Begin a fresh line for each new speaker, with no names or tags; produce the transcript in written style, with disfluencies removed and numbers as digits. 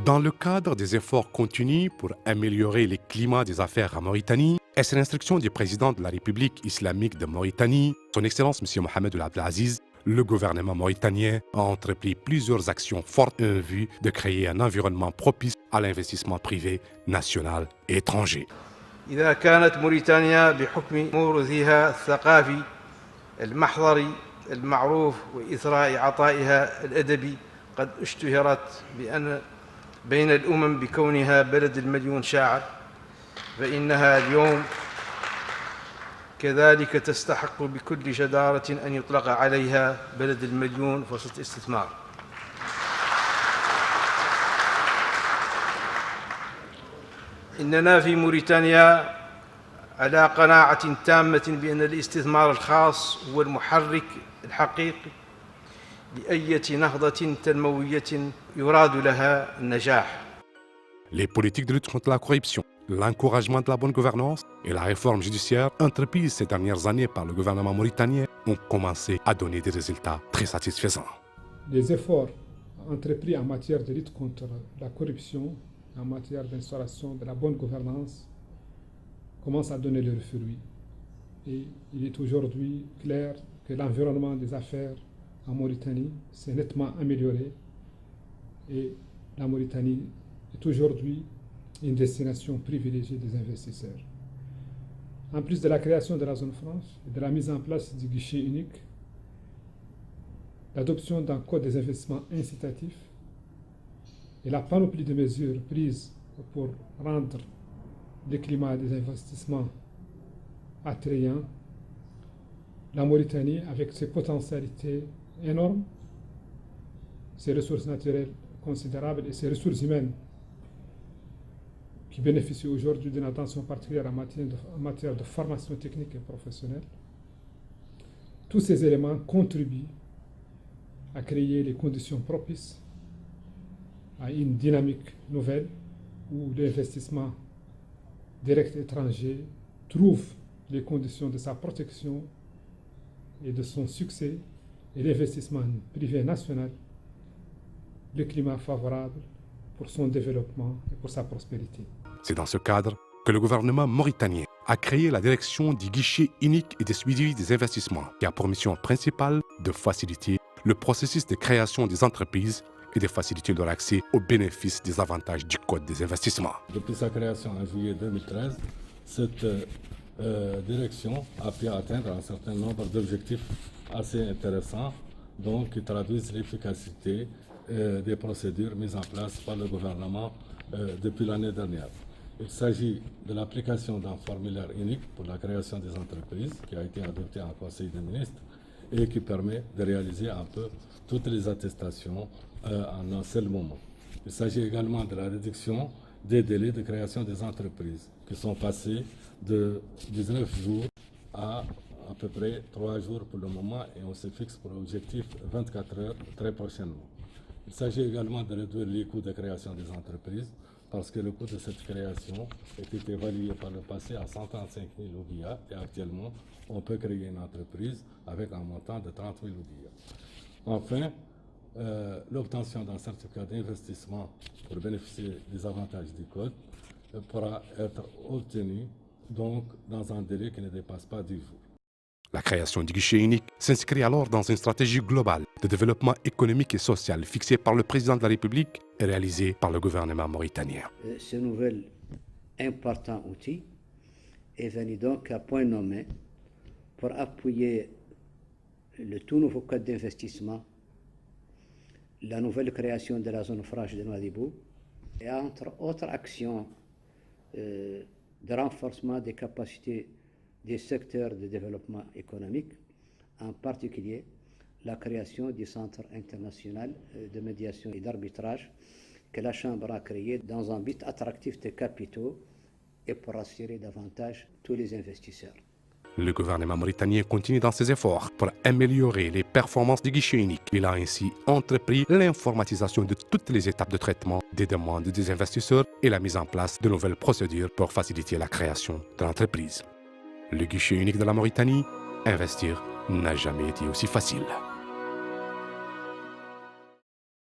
Dans le cadre des efforts continus pour améliorer le climat des affaires en Mauritanie, et sur l'instruction du président de la République islamique de Mauritanie, son Excellence M. Mohamed Abdelaziz, le gouvernement mauritanien a entrepris plusieurs actions fortes en vue de créer un environnement propice à l'investissement privé national et étranger.
إذا كانت موريتانيا بحكم موروثها الثقافي المحضري المعروف وإثراء عطائها الأدبي قد اشتهرت بين الأمم بكونها بلد المليون شاعر، فإنها اليوم كذلك تستحق بكل جدارة أن يطلق عليها بلد المليون فرصة استثمار. إننا في موريتانيا على قناعة تامة بأن الاستثمار الخاص هو المحرك الحقيقي لأية نهضة تنموية يراد لها النجاح.
Les politiques de lutte contre la corruption, l'encouragement de la bonne gouvernance et la réforme judiciaire entreprises ces dernières années par le gouvernement mauritanien ont commencé à donner des résultats très satisfaisants.
Les efforts entrepris en matière de lutte contre la corruption, en matière d'instauration de la bonne gouvernance, commencent à donner leurs fruits. Et il est aujourd'hui clair que l'environnement des affaires en Mauritanie s'est nettement amélioré et la Mauritanie est aujourd'hui une destination privilégiée des investisseurs. En plus de la création de la zone franche et de la mise en place du guichet unique, l'adoption d'un code des investissements incitatifs et la panoplie de mesures prises pour rendre le climat des investissements attrayant, la Mauritanie, avec ses potentialités énormes, ses ressources naturelles considérables et ses ressources humaines qui bénéficient aujourd'hui d'une attention particulière en matière de formation technique et professionnelle, tous ces éléments contribuent à créer les conditions propices à une dynamique nouvelle où l'investissement direct étranger trouve les conditions de sa protection et de son succès et l'investissement privé national, le climat favorable pour son développement et pour sa prospérité.
C'est dans ce cadre que le gouvernement mauritanien a créé la direction du guichet unique et de suivi des investissements, qui a pour mission principale de faciliter le processus de création des entreprises et de faciliter leur accès aux bénéfices des avantages du Code des investissements.
Depuis sa création en juillet 2013, cette direction a pu atteindre un certain nombre d'objectifs assez intéressants, donc qui traduisent l'efficacité des procédures mises en place par le gouvernement depuis l'année dernière. Il s'agit de l'application d'un formulaire unique pour la création des entreprises qui a été adopté en Conseil des ministres et qui permet de réaliser un peu toutes les attestations en un seul moment. Il s'agit également de la réduction des délais de création des entreprises qui sont passés de 19 jours à peu près 3 jours pour le moment et on se fixe pour l'objectif 24 heures très prochainement. Il s'agit également de réduire les coûts de création des entreprises parce que le coût de cette création était évalué par le passé à 135 000 OBIA et actuellement on peut créer une entreprise avec un montant de 30 000 OBIA. Enfin, l'obtention d'un certificat d'investissement pour bénéficier des avantages du code pourra être obtenue donc dans un délai qui ne dépasse pas 10 jours.
La création du guichet unique s'inscrit alors dans une stratégie globale de développement économique et social fixée par le président de la République et réalisée par le gouvernement mauritanien.
Ce nouvel important outil est venu donc à point nommé pour appuyer le tout nouveau code d'investissement, la nouvelle création de la zone franche de Nouadhibou et entre autres actions de renforcement des capacités des secteurs de développement économique, en particulier la création du Centre international de médiation et d'arbitrage que la Chambre a créé dans un but attractif des capitaux et pour attirer davantage tous les investisseurs.
Le gouvernement mauritanien continue dans ses efforts pour améliorer les performances du guichet unique. Il a ainsi entrepris l'informatisation de toutes les étapes de traitement des demandes des investisseurs et la mise en place de nouvelles procédures pour faciliter la création de l'entreprise. Le guichet unique de la Mauritanie, investir n'a jamais été aussi facile.